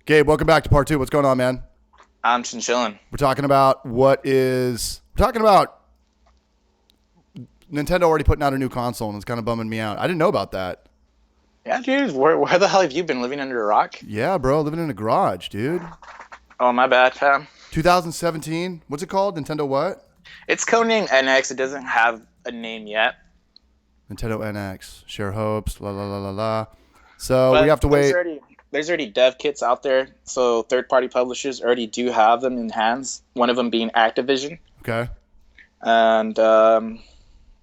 Gabe, welcome back to part 2. What's going on, man? I'm chillin'. We're talking about Nintendo already putting out a new console, and it's kind of bumming me out. I didn't know about that. Yeah, dude. Where the hell have you been? Living under a rock? Yeah, bro, living in a garage, dude. Oh, my bad, fam. 2017. What's it called? Nintendo what? It's codenamed NX. It doesn't have a name yet. Nintendo NX. Share hopes. La la la la la. So But we have to wait. There's already dev kits out there, so third-party publishers already do have them in hands. One of them being Activision, Okay. and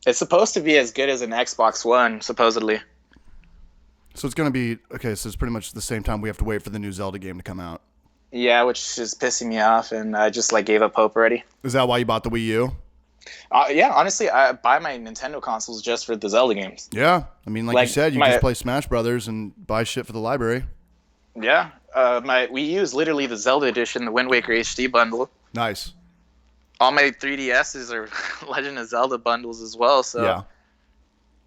it's supposed to be as good as an Xbox One, supposedly. So it's gonna be okay. So it's pretty much the same time we have to wait for the new Zelda game to come out. Yeah, which is pissing me off, and I just gave up hope already. Is that why you bought the Wii U? Yeah, honestly, I buy my Nintendo consoles just for the Zelda games. Yeah. I mean, like you said, you just play Smash Brothers and buy shit for the library. Yeah, my Wii U is literally the Zelda edition, the Wind Waker HD bundle. Nice. All my 3DSs are Legend of Zelda bundles as well. So yeah.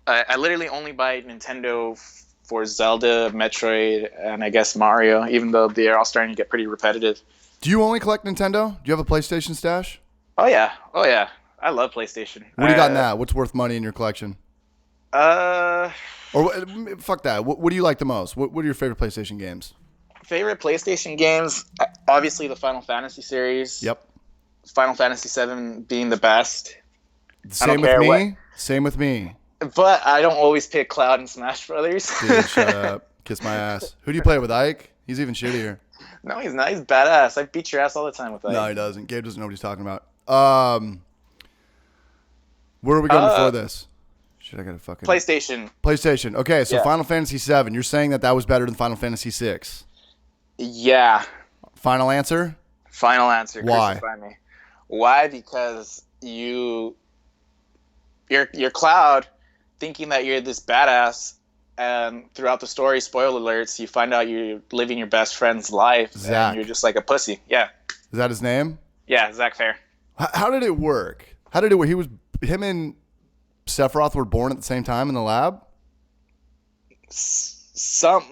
I literally only buy Nintendo for Zelda, Metroid, and I guess Mario, even though they're all starting to get pretty repetitive. Do you only collect Nintendo? Do you have a PlayStation stash? Oh yeah. I love PlayStation. What do you got in that? What's worth money in your collection? Or fuck that. What do you like the most? What are your favorite PlayStation games? Favorite PlayStation games? Obviously the Final Fantasy series. Yep. Final Fantasy 7 being the best. Same with me. Same with me. But I don't always pick Cloud and Smash Brothers. Dude, shut up. Kiss my ass. Who do you play with, Ike? He's even shittier. No, he's not. He's badass. I beat your ass all the time with Ike. No, he doesn't. Gabe doesn't know what he's talking about. Where are we going before this? Shit, I gotta fucking... PlayStation. Okay, so yeah. Final Fantasy 7. You're saying that was better than Final Fantasy 6? Yeah. Final answer? Final answer. Why? Crucify me. Why? Because you're Cloud, thinking that you're this badass, and throughout the story, spoiler alerts, you find out you're living your best friend's life, Zach. And you're just like a pussy. Yeah. Is that his name? Yeah, Zach Fair. How did it work? Him and Sephiroth were born at the same time in the lab?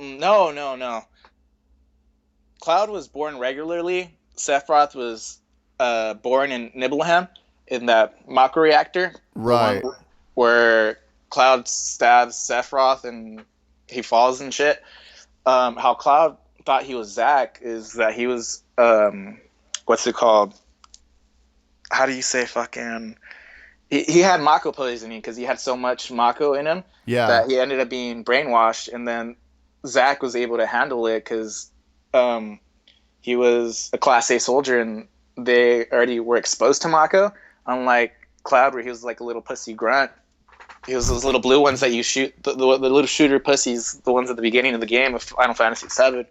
No. Cloud was born regularly. Sephiroth was born in Nibelheim in that Mako reactor. Right. Where Cloud stabs Sephiroth and he falls and shit. How Cloud thought he was Zack is that he was, what's it called? How do you say fucking... He had Mako poisoning because he had so much Mako in him that he ended up being brainwashed. And then Zack was able to handle it because he was a Class A soldier and they already were exposed to Mako. Unlike Cloud, where he was like a little pussy grunt. He was those little blue ones that you shoot, the little shooter pussies, the ones at the beginning of the game of Final Fantasy VII.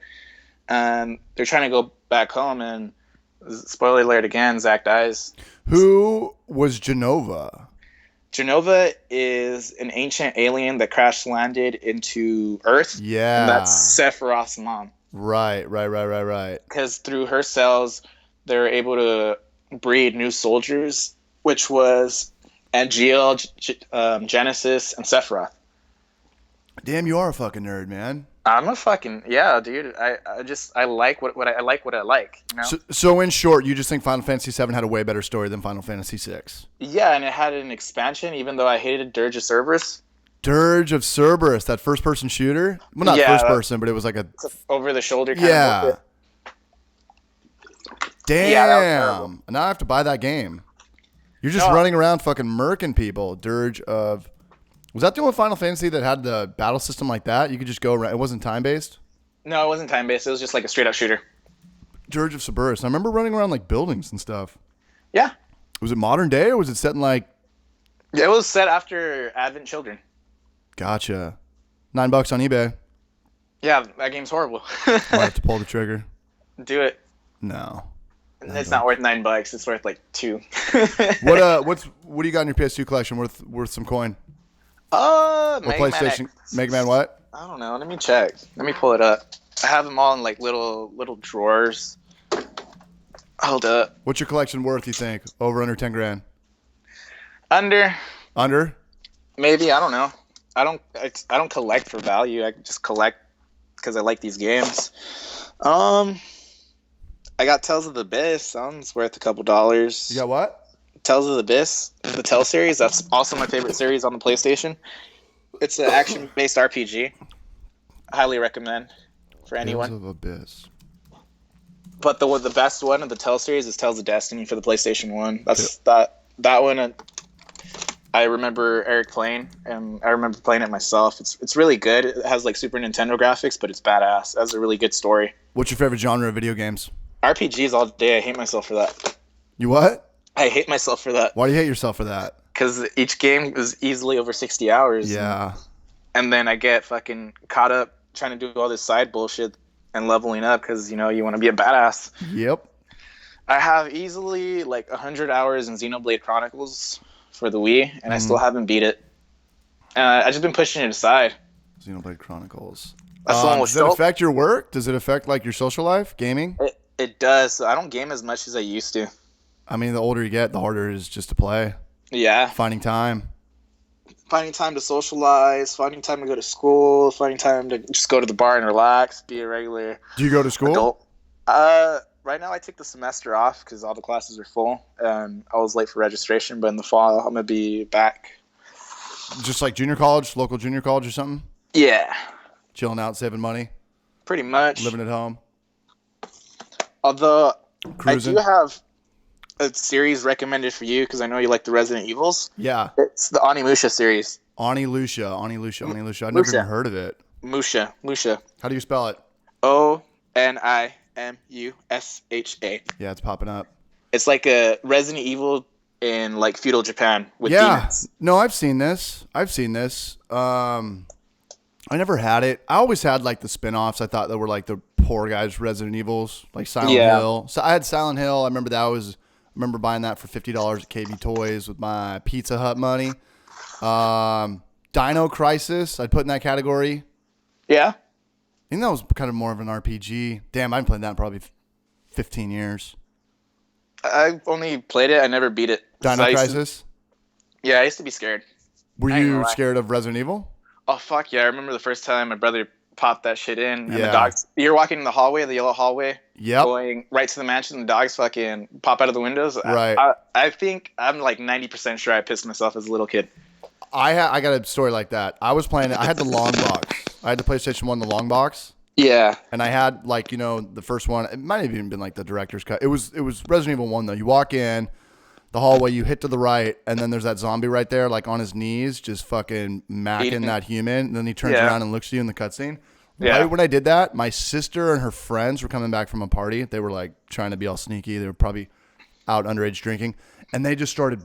And they're trying to go back home, and spoiler alert again, Zack dies. Who was Genova? Genova is an ancient alien that crash landed into Earth. Yeah. And that's Sephiroth's mom. Right. Because through her cells, they're able to breed new soldiers, which was Angeal, Genesis, and Sephiroth. Damn, you are a fucking nerd, man. I'm a fucking dude. I like what I like. You know? So in short, you just think Final Fantasy VII had a way better story than Final Fantasy VI? Yeah, and it had an expansion. Even though I hated Dirge of Cerberus. Dirge of Cerberus, that first-person shooter. Well, not first-person, but it was like a over-the-shoulder kind of bullshit. Damn. Now I have to buy that game. You're just running around fucking murking people. Dirge of... Was that the only Final Fantasy that had the battle system like that? You could just go around. It wasn't time-based? No, it wasn't time-based. It was just like a straight-up shooter. Dirge of Cerberus. I remember running around like buildings and stuff. Yeah. Was it modern day or was it set in like... It was set after Advent Children. Gotcha. $9 on eBay. Yeah, that game's horrible. Might have to pull the trigger. Do it. No. It's not worth $9. It's worth like $2. What do you got in your PS2 collection worth some coin? PlayStation. Mega Man what? I don't know. Let me check. Let me pull it up. I have them all in like little drawers. Hold up. What's your collection worth, you think? Over under 10 grand? Under? Under? Maybe. I don't know. I don't collect for value. I just collect because I like these games. I got Tales of the Abyss. Sounds worth a couple dollars. You got what? Tales of the Abyss, the Tell series. That's also my favorite series on the PlayStation. It's an action-based RPG. Highly recommend for anyone. Tales of Abyss. But the best one of the Tell series is Tales of Destiny for the PlayStation 1. That's that one. I remember Eric playing, and I remember playing it myself. It's really good. It has like Super Nintendo graphics, but it's badass. It has a really good story. What's your favorite genre of video games? RPGs all day. I hate myself for that. You what? I hate myself for that. Why do you hate yourself for that? Because each game is easily over 60 hours. Yeah. And then I get fucking caught up trying to do all this side bullshit and leveling up because, you want to be a badass. Yep. I have easily like 100 hours in Xenoblade Chronicles for the Wii, and I still haven't beat it. I just been pushing it aside. Xenoblade Chronicles. That's the one with does it affect your work? Does it affect like your social life, gaming? It does. So I don't game as much as I used to. I mean, the older you get, the harder it is just to play. Yeah. Finding time to socialize, finding time to go to school, finding time to just go to the bar and relax, be a regular Do you go to school? adult. Right now I take the semester off because all the classes are full, and I was late for registration, but in the fall I'm going to be back. Just like junior college, local junior college or something? Yeah. Chilling out, saving money? Pretty much. Living at home? Although Cruising? I do have a series recommended for you because I know you like the Resident Evils. Yeah. It's the Onimusha series. Onimusha. I've never even heard of it. Musha. How do you spell it? Onimusha. Yeah, it's popping up. It's like a Resident Evil in like feudal Japan with demons. No, I've seen this. I never had it. I always had like the spin-offs. I thought that were like the poor guys Resident Evils, like Silent Hill. So I had Silent Hill. I remember remember buying that for $50 at KB Toys with my Pizza Hut money. Dino Crisis, I'd put in that category. Yeah. I think that was kind of more of an RPG. Damn, I've played that in probably 15 years. I only played it. I never beat it. Dino Crisis? I used to be scared. Were you scared of Resident Evil? Oh, fuck yeah. I remember the first time my brother popped that shit in. And Yeah. the dogs, you're walking in the hallway, the yellow hallway. Yep. Going right to the mansion. The dogs fucking pop out of the windows. Right. I think I'm like 90% sure I pissed myself as a little kid. I got a story like that. I was playing it. I had the long box. I had the PlayStation 1, the long box. Yeah. And I had like, the first one. It might have even been like the director's cut. It was Resident Evil 1 though. You walk in the hallway, you hit to the right, and then there's that zombie right there, like on his knees, just fucking macking that human. And then he turns around and looks at you in the cutscene. Yeah. Right when I did that, my sister and her friends were coming back from a party. They were like trying to be all sneaky. They were probably out underage drinking. And they just started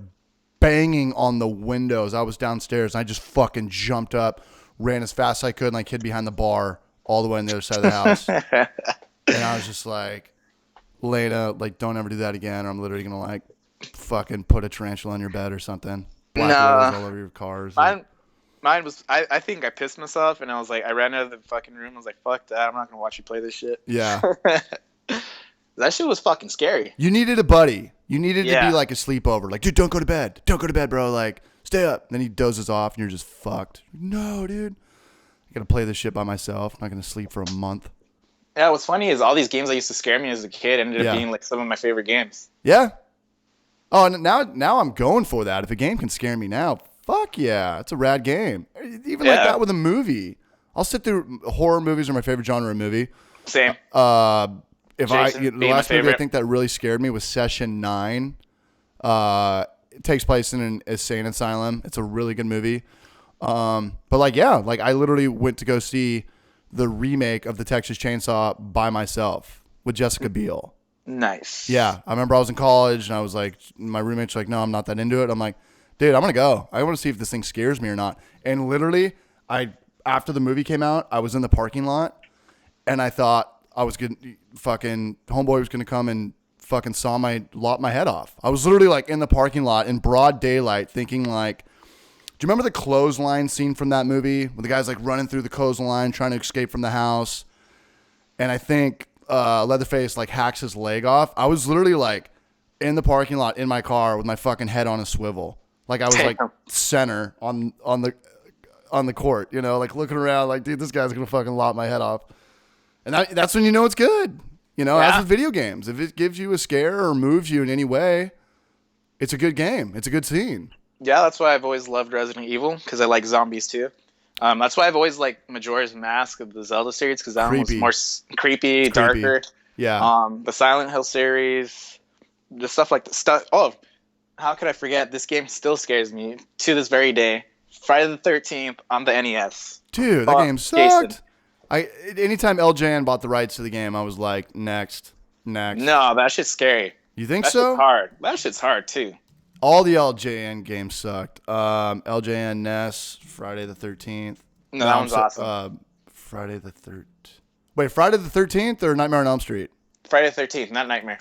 banging on the windows. I was downstairs and I just fucking jumped up, ran as fast as I could, and like hid behind the bar all the way on the other side of the house. And I was just like, Lena, like, don't ever do that again, or I'm literally gonna like fucking put a tarantula on your bed or something. Black widows all over your cars. Mine was, I think I pissed myself, and I was like, I ran out of the fucking room. I was like, fuck that. I'm not going to watch you play this shit. Yeah. That shit was fucking scary. You needed a buddy. You needed to be like a sleepover. Like, dude, don't go to bed. Don't go to bed, bro. Like, stay up. And then he dozes off, and you're just fucked. No, dude. I got to play this shit by myself. I'm not going to sleep for a month. Yeah, what's funny is all these games that used to scare me as a kid ended up being like some of my favorite games. Yeah. Oh, and now I'm going for that. If a game can scare me now, fuck yeah. It's a rad game. Even like that with a movie. I'll sit through horror movies are my favorite genre of movie. Same. The last movie I favorite. think that really scared me was Session 9. It takes place in an insane asylum. It's a really good movie. But I literally went to go see the remake of the Texas Chainsaw by myself with Jessica Biel. Nice. Yeah. I remember I was in college and I was like, my roommate's like, no, I'm not that into it. I'm like, dude, I'm going to go. I want to see if this thing scares me or not. And literally, after the movie came out, I was in the parking lot and I thought I was going to fucking, homeboy was going to come and fucking lop my head off. I was literally like in the parking lot in broad daylight thinking like, do you remember the clothesline scene from that movie where the guy's like running through the clothesline trying to escape from the house? And I think Leatherface like hacks his leg off. I was literally like in the parking lot in my car with my fucking head on a swivel. Like I was like center on the court, like looking around like, dude, this guy's going to fucking lop my head off. And that's when you know it's good. You know, as Yeah. with video games, if it gives you a scare or moves you in any way, it's a good game. It's a good scene. Yeah, that's why I've always loved Resident Evil, because I like zombies too. That's why I've always liked Majora's Mask of the Zelda series, because that one was Creepy. more creepy, It's creepy. darker. Yeah. The Silent Hill series, the stuff like the stuff. Oh, how could I forget? This game still scares me to this very day. Friday the 13th on the NES. Dude, that game Jason. sucked. Anytime LJN bought the rights to the game, I was like, next. No, that shit's scary. You think That so? shit's hard. That shit's hard too. All the LJN games sucked. LJN NES, Friday the 13th. No, that one's awesome. Friday the 13th. Wait, Friday the 13th or Nightmare on Elm Street? Friday the 13th, not Nightmare.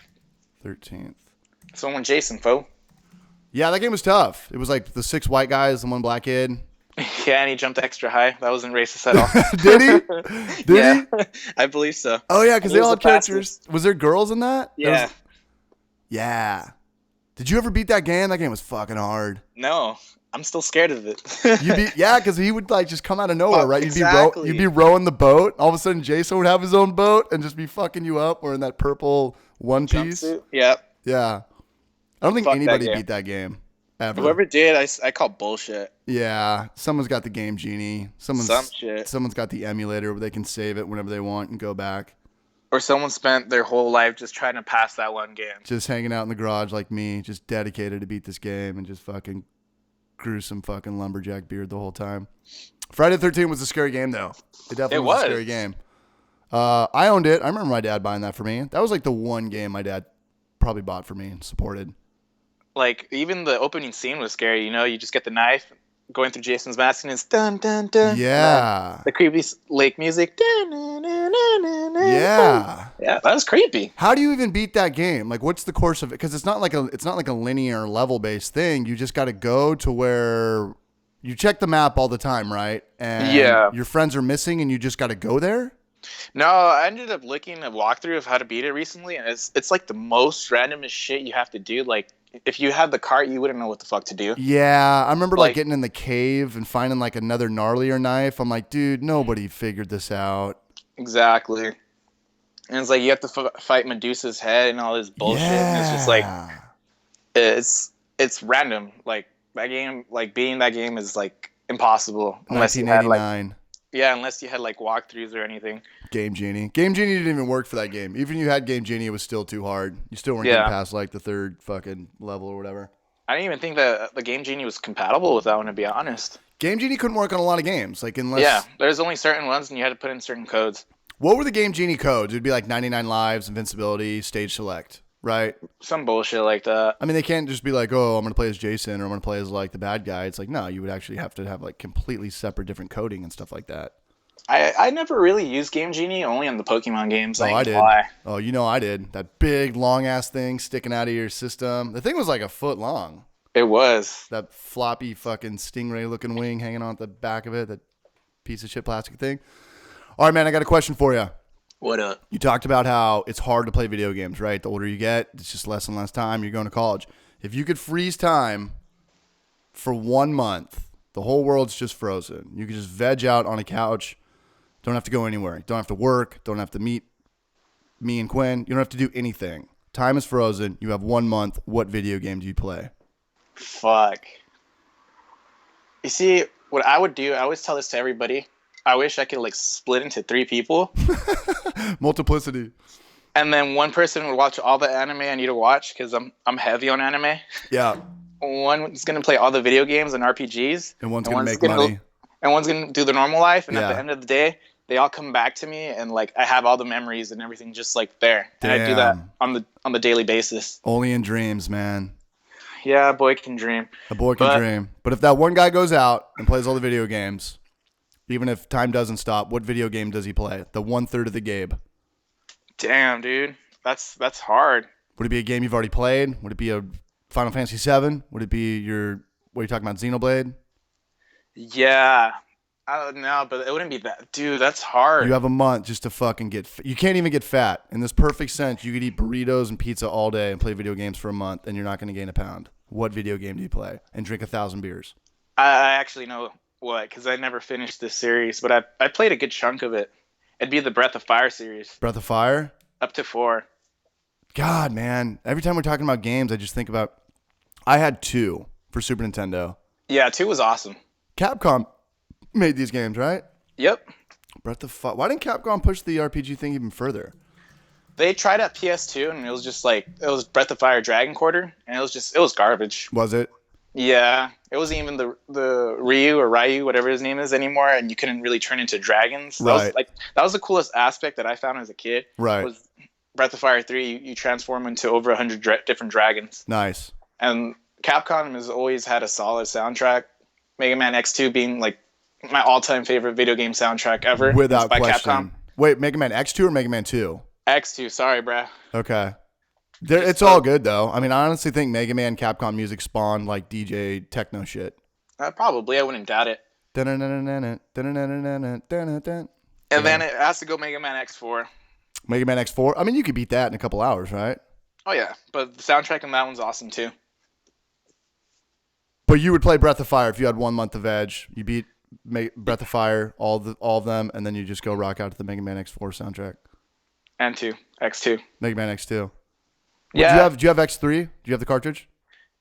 13th. It's the one with Jason, foe. Yeah, that game was tough. It was like the 6 white guys and 1 black kid. Yeah, and he jumped extra high. That wasn't racist at all. Did he? Did he? I believe so. Oh, yeah, because He they was all had the characters. fastest. Was there girls in that? Yeah. Yeah. Did you ever beat that game? That game was fucking hard. No, I'm still scared of it. Yeah, because he would like just come out of nowhere, right? Exactly. You'd be rowing the boat. All of a sudden, Jason would have his own boat and just be fucking you up wearing that purple one piece. Jumpsuit? Yep. Yeah. I don't think Fuck that anybody game. beat that game ever. Whoever did, I call bullshit. Yeah. Someone's got the Game Genie. Some shit. Someone's got the emulator where they can save it whenever they want and go back. Or someone spent their whole life just trying to pass that one game. Just hanging out in the garage like me, just dedicated to beat this game and just fucking grew some fucking lumberjack beard the whole time. Friday the 13th was a scary game, though. It definitely was a scary game. I owned it. I remember my dad buying that for me. That was like the one game my dad probably bought for me and supported. Like, even the opening scene was scary. You know, you just get the knife going through Jason's mask and it's dun dun dun. Yeah. The creepy lake music. Dun, dun, dun, dun, dun, dun. Yeah. Yeah, that was creepy. How do you even beat that game? Like, what's the course of it? Because it's not like a linear level based thing. You just got to go to where you check the map all the time, right? And Yeah. your friends are missing, and you just got to go there. No, I ended up looking at a walkthrough of how to beat it recently, and it's like the most randomest shit you have to do. Like, if you had the cart, you wouldn't know what the fuck to do. Yeah, I remember like Like- getting in the cave and finding like another gnarlier knife. I'm like, dude, nobody figured this out. Exactly. And it's like you have to fight Medusa's head and all this bullshit. And it's just like it's random. Like that game, like beating that game is like impossible unless you had like 1989 unless you had like walkthroughs or anything. Game Genie. Game Genie didn't even work for that game. Even if you had Game Genie, it was still too hard. You still weren't getting past like the 3rd fucking level or whatever. I didn't even think that the Game Genie was compatible with that one, to be honest. Game Genie couldn't work on a lot of games. Like unless There's only certain ones, and you had to put in certain codes. What were the Game Genie codes? It'd be like 99 lives, invincibility, stage select, right? Some bullshit like that. I mean, they can't just be like, oh, I'm going to play as Jason or I'm going to play as like the bad guy. It's like, no, you would actually have to have like completely separate different coding and stuff like that. I never really used Game Genie, only on the Pokemon games. Oh, I ain't did. gonna lie. Oh, you know I did. That big, long-ass thing sticking out of your system. The thing was like a foot long. It was. That floppy fucking stingray-looking wing hanging on at the back of it, that piece of shit plastic thing. All right, man, I got a question for you. What up? You talked about how it's hard to play video games, right? The older you get, it's just less and less time. You're going to college. If you could freeze time for 1 month, the whole world's just frozen. You could just veg out on a couch. Don't have to go anywhere. Don't have to work. Don't have to meet me and Quinn. You don't have to do anything. Time is frozen. You have 1 month. What video game do you play? Fuck. You see, what I would do, I always tell this to everybody. I wish I could like split into 3 people, Multiplicity. and then one person would watch all the anime I need to watch because I'm heavy on anime. Yeah. One's gonna play all the video games and RPGs, And one's going to make money. and one's gonna do the normal life. And Yeah. at the end of the day, they all come back to me, and like I have all the memories and everything just like there. And I do that Damn. on the daily basis. Only in dreams, man. Yeah, a boy can dream. A boy can dream. But if that one guy goes out and plays all the video games, even if time doesn't stop, what video game does he play? The 1/3 of the Gabe. Damn, dude, that's hard. Would it be a game you've already played? Would it be a Final Fantasy VII? Would it be what are you talking about, Xenoblade? Yeah, I don't know, but it wouldn't be that. Dude, that's hard. You have a month just to fucking you can't even get fat. In this perfect sense, you could eat burritos and pizza all day and play video games for a month, and you're not going to gain a pound. What video game do you play? And drink 1,000 beers? I actually know what, because I never finished this series, but I played a good chunk of it. It'd be the Breath of Fire series, Breath of Fire. up to 4. God, man. Every time we're talking about games, I just think about. I had 2 for Super Nintendo. Yeah, 2 was awesome. Capcom made these games, right? Yep. Breath of Fire. Why didn't Capcom push the RPG thing even further? They tried at PS2, and it was just like, it was Breath of Fire Dragon Quarter, and it was garbage. Was it? Yeah, it wasn't even the Ryu, whatever his name is anymore, and you couldn't really turn into dragons. Right. That was the coolest aspect that I found as a kid. Right. Was Breath of Fire 3, you transform into over 100 different dragons. Nice. And Capcom has always had a solid soundtrack. Mega Man X2 being like my all-time favorite video game soundtrack ever. Without by question. Capcom. Wait, Mega Man X2 or Mega Man 2? X2, sorry, bruh. Okay. It's all good, though. I mean, I honestly think Mega Man Capcom music spawned like DJ techno shit. Probably, I wouldn't doubt it. And then it has to go Mega Man X4. Mega Man X4? I mean, you could beat that in a couple hours, right? Oh, yeah. But the soundtrack on that one's awesome, too. But you would play Breath of Fire if you had 1 month of Edge. You beat Breath of Fire, all of them, and then you just go rock out to the Mega Man X4 soundtrack. And 2. X2. Mega Man X2. Yeah. Do you have X3? Do you have the cartridge?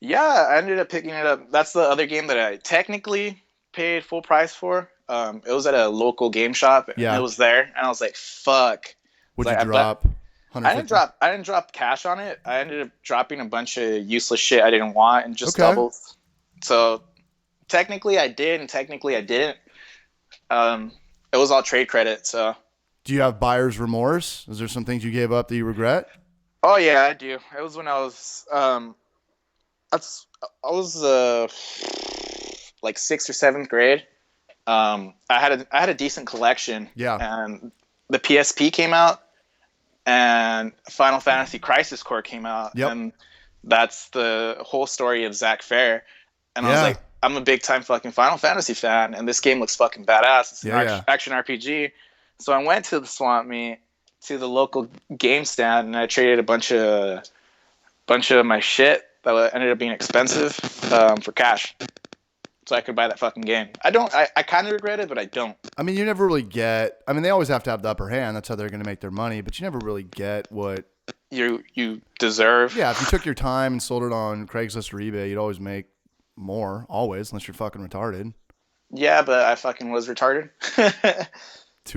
Yeah, I ended up picking it up. That's the other game that I technically paid full price for. It was at a local game shop. Yeah. And it was there, and I was like, "Fuck." What'd you drop? I didn't drop cash on it. I ended up dropping a bunch of useless shit I didn't want and just doubles. So technically I did, and technically I didn't. It was all trade credit. So. Do you have buyer's remorse? Is there some things you gave up that you regret? Oh yeah, I do. It was when I was like 6th or 7th grade. I had a decent collection. Yeah. And the PSP came out, and Final Fantasy Crisis Core came out. Yep. And that's the whole story of Zack Fair. And I was like, I'm a big time fucking Final Fantasy fan, and this game looks fucking badass. It's an action RPG. So I went to the swap meet, to the local game stand, and I traded a bunch of my shit that ended up being expensive for cash, so I could buy that fucking game. I kind of regret it, but I don't. I mean, you never really get. I mean, they always have to have the upper hand. That's how they're going to make their money. But you never really get what you deserve. Yeah, if you took your time and sold it on Craigslist or eBay, you'd always make more. Always, unless you're fucking retarded. Yeah, but I fucking was retarded.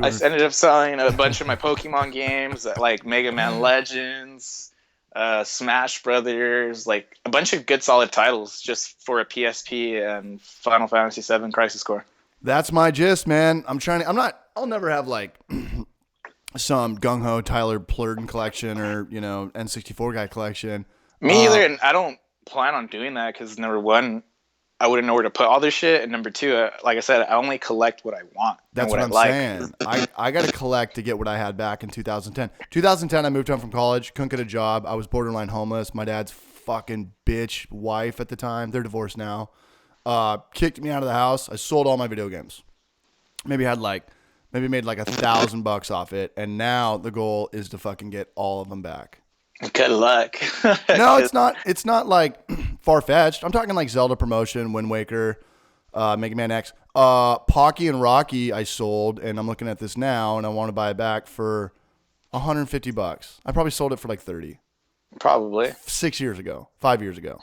I ended up selling a bunch of my Pokemon games, like Mega Man Legends, Smash Brothers, like a bunch of good solid titles just for a PSP and Final Fantasy VII Crisis Core. That's my gist, man. I'll never have like some gung-ho Tyler Plurden collection or, N64 guy collection. Me either, and I don't plan on doing that because number one, I wouldn't know where to put all this shit, and number two, like I said, I only collect what I want. That's what I'm saying. I got to collect to get what I had back in 2010. 2010, I moved home from college, couldn't get a job. I was borderline homeless. My dad's fucking bitch wife at the time, they're divorced now, kicked me out of the house. I sold all my video games. Maybe made like $1,000 off it, and now the goal is to fucking get all of them back. Good luck. No, it's not. It's not like far-fetched. I'm talking like Zelda promotion, Wind Waker, Mega Man X, Pocky and Rocky. I sold, and I'm looking at this now, and I want to buy it back for $150. I probably sold it for like 30. Probably 6 years ago, 5 years ago.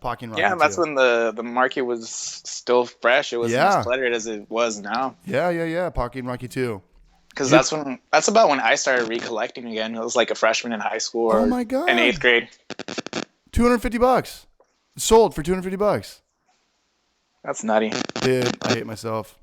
Pocky and Rocky. Yeah, that's when the market was still fresh. It wasn't as cluttered as it was now. Yeah. Pocky and Rocky 2. Because that's about when I started recollecting again. It was like a freshman in high school or in 8th grade. $250. Sold for $250. That's nutty. Dude, I hate myself.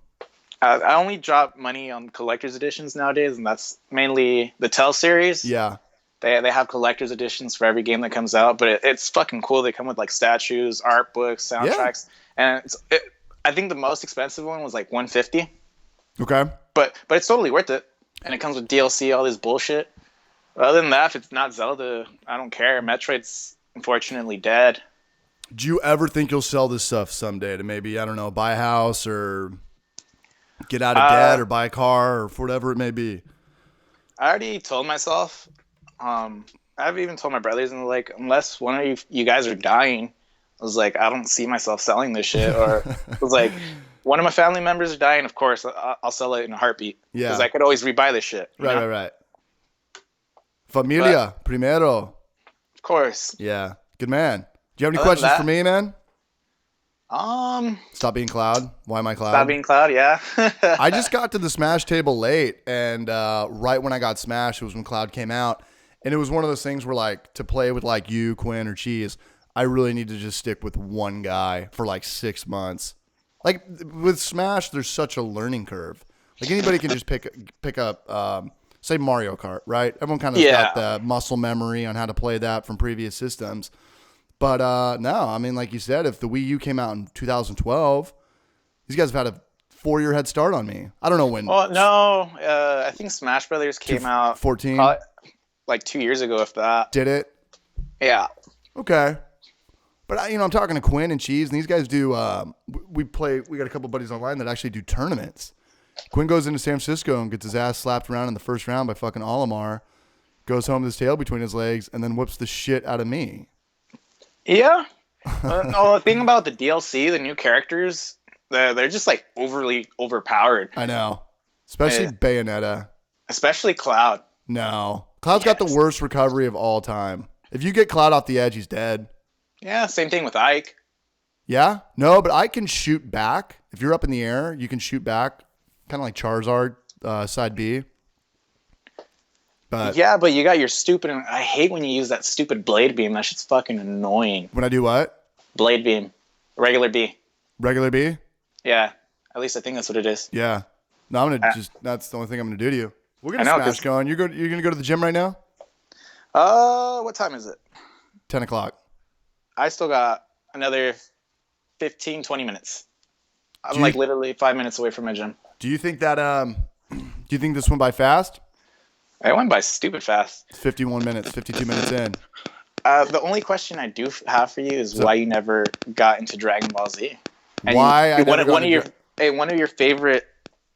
I only drop money on collector's editions nowadays, and that's mainly the Tell series. Yeah. They have collector's editions for every game that comes out, but it's fucking cool. They come with like statues, art books, soundtracks, and I think the most expensive one was like $150. Okay. But it's totally worth it, and it comes with DLC, all this bullshit. Other than that, if it's not Zelda, I don't care. Metroid's unfortunately dead. Do you ever think you'll sell this stuff someday to maybe, I don't know, buy a house or get out of debt or buy a car or whatever it may be? I already told myself. I've even told my brothers, and like, unless one of you guys are dying, I was like, I don't see myself selling this shit. Or I was like, one of my family members are dying, of course, I'll sell it in a heartbeat. Yeah. Because I could always rebuy this shit. Right. Familia, primero. Of course. Yeah. Good man. Do you have any Other than questions that- for me, man? Um, Stop being Cloud. Why am I Cloud? Stop being Cloud, yeah. I just got to the Smash table late, and right when I got Smash, it was when Cloud came out. And it was one of those things where, like, to play with, like, you, Quinn, or Cheese, I really need to just stick with one guy for, like, 6 months. Like, with Smash, there's such a learning curve. Like, anybody can just pick up, say, Mario Kart, right? Everyone kind of got the muscle memory on how to play that from previous systems. But, no, I mean, like you said, if the Wii U came out in 2012, these guys have had a 4-year head start on me. I don't know when. Well, no, I think Smash Brothers came out 14? like 2 years ago, if that. Did it? Yeah. Okay. But, I'm talking to Quinn and Cheese, and these guys do, we got a couple buddies online that actually do tournaments. Quinn goes into San Francisco and gets his ass slapped around in the first round by fucking Olimar, goes home with his tail between his legs, and then whoops the shit out of me. Yeah. No, the thing about the DLC, the new characters, they're just like overly overpowered. I know. Especially Bayonetta. Especially Cloud. No. Cloud's got the worst recovery of all time. If you get Cloud off the edge, he's dead. Yeah, same thing with Ike. Yeah? No, but I can shoot back. If you're up in the air, you can shoot back. Kind of like Charizard, side B. But yeah, but you got your stupid... I hate when you use that stupid Blade Beam. That shit's fucking annoying. When I do what? Blade Beam. Regular B. Regular B? Yeah. At least I think that's what it is. Yeah. No, I'm going to that's the only thing I'm going to do to you. We're going to Smash going. You're going to go to the gym right now? What time is it? 10 o'clock. I still got another 15, 20 minutes. I'm like literally 5 minutes away from my gym. Do you think that, do you think this went by fast? It went by stupid fast. It's 51 minutes, 52 minutes in. The only question I do have for you is why you never got into Dragon Ball Z. And why I one never of your favorite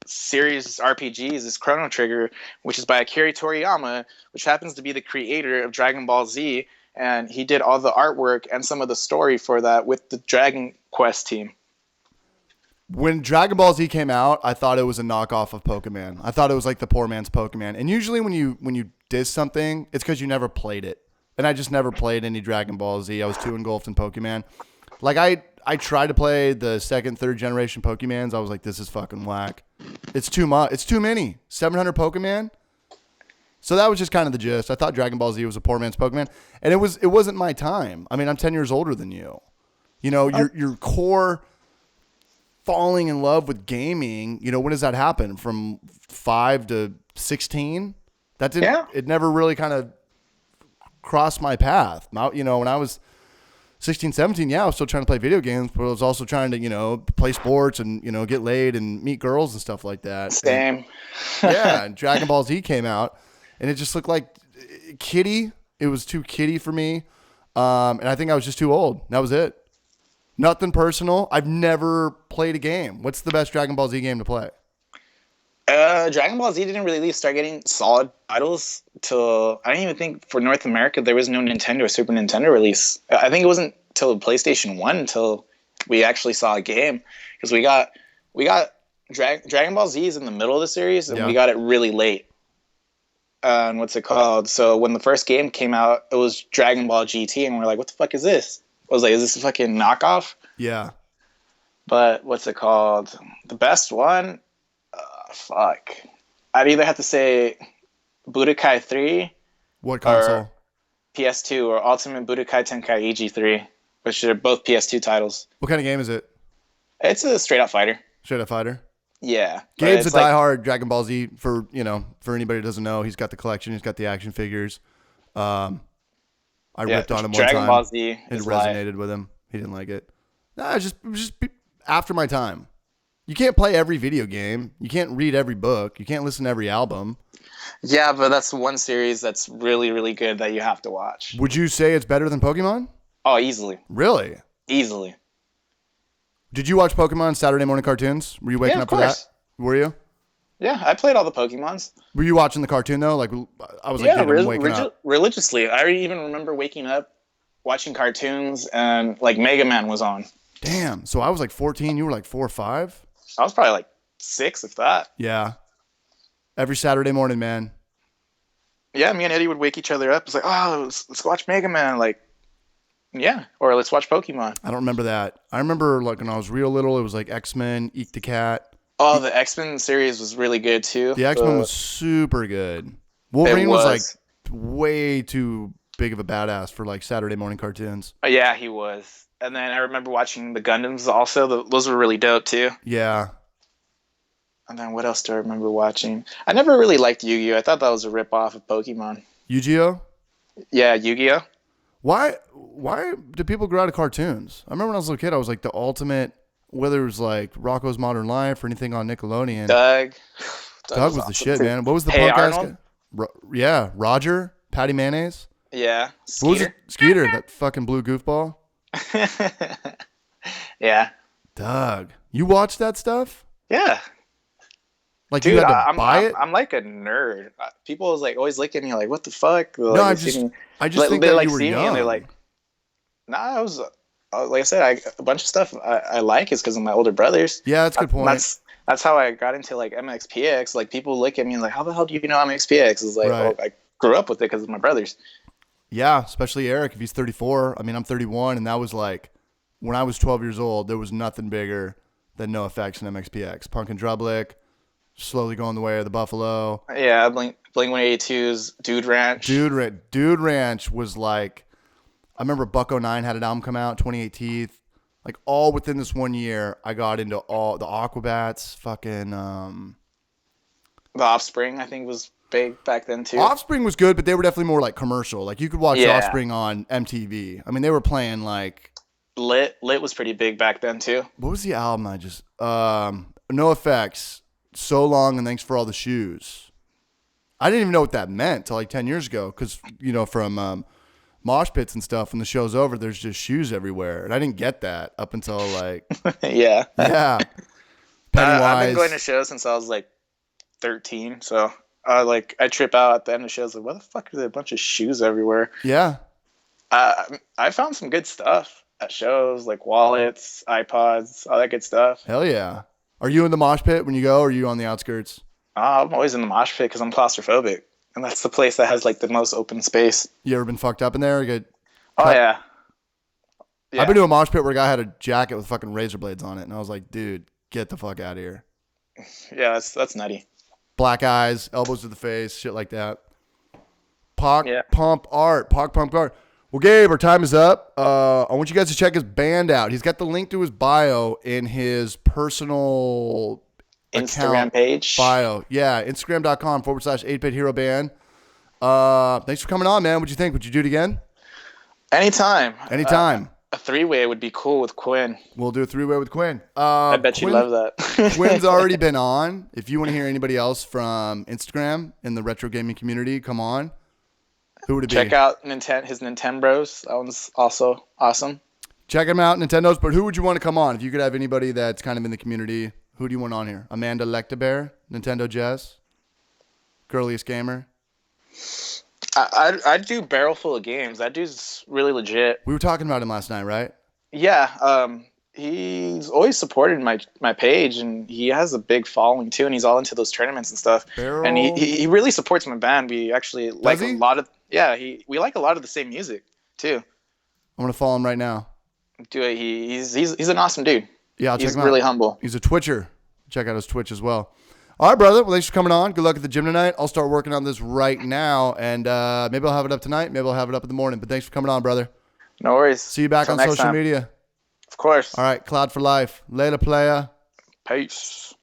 series RPGs is Chrono Trigger, which is by Akira Toriyama, which happens to be the creator of Dragon Ball Z, and he did all the artwork and some of the story for that with the Dragon Quest team. When Dragon Ball Z came out, I thought it was a knockoff of Pokemon. I thought it was like the poor man's Pokemon. And usually when you diss something, it's because you never played it. And I just never played any Dragon Ball Z. I was too engulfed in Pokemon. Like I tried to play the second, third generation Pokemons. I was like, this is fucking whack. It's too much. It's too many. 700 Pokemon. So that was just kind of the gist. I thought Dragon Ball Z was a poor man's Pokemon, and it wasn't my time. I mean, I'm 10 years older than you. You know, your core falling in love with gaming, you know, when does that happen? From 5 to 16? That didn't. Yeah. It never really kind of crossed my path. You know, when I was 16, 17, I was still trying to play video games, but I was also trying to, you know, play sports and, you know, get laid and meet girls and stuff like that. Same. And Dragon Ball Z came out, and it just looked like kiddie. It was too kiddie for me. And I think I was just too old. That was it. Nothing personal. I've never played a game. What's the best Dragon Ball Z game to play? Dragon Ball Z didn't really start getting solid titles till, I don't even think for North America there was no Nintendo or Super Nintendo release. I think it wasn't till PlayStation 1 until we actually saw a game, because we got Dragon Ball Z is in the middle of the series, and we got it really late. And what's it called? So when the first game came out, it was Dragon Ball GT, and we're like, what the fuck is this? I was like, is this a fucking knockoff? Yeah. But what's it called? The best one? Fuck. I'd either have to say Budokai 3. What console? Or PS2 or Ultimate Budokai Tenkaichi EG3, which are both PS2 titles. What kind of game is it? It's a straight-up fighter. Straight-up fighter? Yeah. Gabe's a diehard Dragon Ball Z. For anybody who doesn't know, he's got the collection. He's got the action figures. I ripped on him one time. Dragon Ball Z. It resonated with him. He didn't like it. Nah, just after my time. You can't play every video game. You can't read every book. You can't listen to every album. Yeah, but that's one series that's really, really good that you have to watch. Would you say it's better than Pokemon? Oh, easily. Really? Easily. Did you watch Pokemon Saturday morning cartoons? Were you waking up for that? Were you? Yeah, I played all the Pokemons. Were you watching the cartoon though? Like I was like, waking up religiously. I even remember waking up, watching cartoons, and like Mega Man was on. Damn. So I was like 14. You were like 4 or 5. I was probably like 6, if that. Yeah. Every Saturday morning, man. Yeah, me and Eddie would wake each other up. It's like, oh, let's watch Mega Man. Like, yeah, or let's watch Pokemon. I don't remember that. I remember like when I was real little, it was like X-Men, Eek the Cat. Oh, the X-Men series was really good too. The X-Men was super good. Wolverine was like way too big of a badass for like Saturday morning cartoons. Yeah, he was. And then I remember watching the Gundams also. Those were really dope too. Yeah. And then what else do I remember watching? I never really liked Yu-Gi-Oh! I thought that was a rip-off of Pokemon. Yu-Gi-Oh? Yeah, Yu-Gi-Oh! Why do people grow out of cartoons? I remember when I was a little kid, I was like the ultimate, whether it was like Rocko's Modern Life or anything on Nickelodeon. Doug was awesome the shit, man. What was the Hey punk ass Arnold? guy? Yeah, Roger, Patty Mayonnaise. Yeah, What was it? Skeeter. Skeeter, that fucking blue goofball. Yeah. Doug, you watched that stuff? Yeah. Like Dude, you had to buy it? I'm like a nerd. People always look at me like, what the fuck? No, like, I just think that you were young. And they're like, nah, I was like I said, a bunch of stuff I like is because of my older brothers. Yeah, that's a good point. That's how I got into like MXPX. Like people look at me like, how the hell do you know MXPX? It's like, Right. oh, I grew up with it because of my brothers. Yeah, especially Eric, if he's 34. I mean, I'm 31, and that was like, when I was 12 years old, there was nothing bigger than NoFX and MXPX. Punk and Drublick, slowly going the way of the Buffalo. Yeah, Blink 182's Dude Ranch. Dude Ranch was like, I remember Bucko 9 had an album come out, 28 Teeth. Like, all within this 1 year, I got into all the Aquabats, fucking... The Offspring, I think, was big back then, too. Offspring was good, but they were definitely more like commercial. Like, you could watch Yeah. Offspring on MTV. I mean, they were playing like... Lit was pretty big back then, too. What was the album I just... No Effects, So Long and Thanks for All the Shoes. I didn't even know what that meant till like 10 years ago because, you know, from mosh pits and stuff, when the show's over, there's just shoes everywhere. And I didn't get that up until like... Yeah. Yeah. I've Pennywise. been going to shows since I was like 13, so I trip out at the end of shows like, what the fuck are there a bunch of shoes everywhere? Yeah. I found some good stuff at shows, like wallets, iPods, all that good stuff. Hell yeah. Are you in the mosh pit when you go, or are you on the outskirts? I'm always in the mosh pit because I'm claustrophobic, and that's the place that has like the most open space. You ever been fucked up in there? Oh yeah. I've been to a mosh pit where a guy had a jacket with fucking razor blades on it, and I was like, dude, get the fuck out of here. Yeah, that's nutty. Black eyes, elbows to the face, shit like that. Pump art. Well, Gabe, our time is up. I want you guys to check his band out. He's got the link to his bio in his personal Instagram page. Bio. Yeah, Instagram.com/8-Bit Hero Band. Thanks for coming on, man. What'd you think? Would you do it again? Anytime. A 3-way would be cool with Quinn. We'll do a 3-way with Quinn. I bet you love that. Quinn's already been on. If you want to hear anybody else from Instagram in the retro gaming community, come on. Who would it be? Check out his Nintembros. That one's also awesome. Check him out, Nintendo's. But who would you want to come on? If you could have anybody that's kind of in the community, who do you want on here? Amanda Lectabear, Nintendo Jess, Girliest Gamer. I'd do Barrel Full of Games. That dude's really legit. We were talking about him last night, right? Yeah. He's always supported my page, and he has a big following too, and he's all into those tournaments and stuff. Barrel. And he really supports my band. We actually like he? a lot of we like a lot of the same music too. I'm gonna follow him right now. Do it. He's an awesome dude. Yeah, I'll check him out. He's really humble. He's a Twitcher. Check out his Twitch as well. All right, brother. Well, thanks for coming on. Good luck at the gym tonight. I'll start working on this right now, and maybe I'll have it up tonight. Maybe I'll have it up in the morning. But thanks for coming on, brother. No worries. See you back on social media. Of course. All right, Cloud for life. Later, playa. Peace.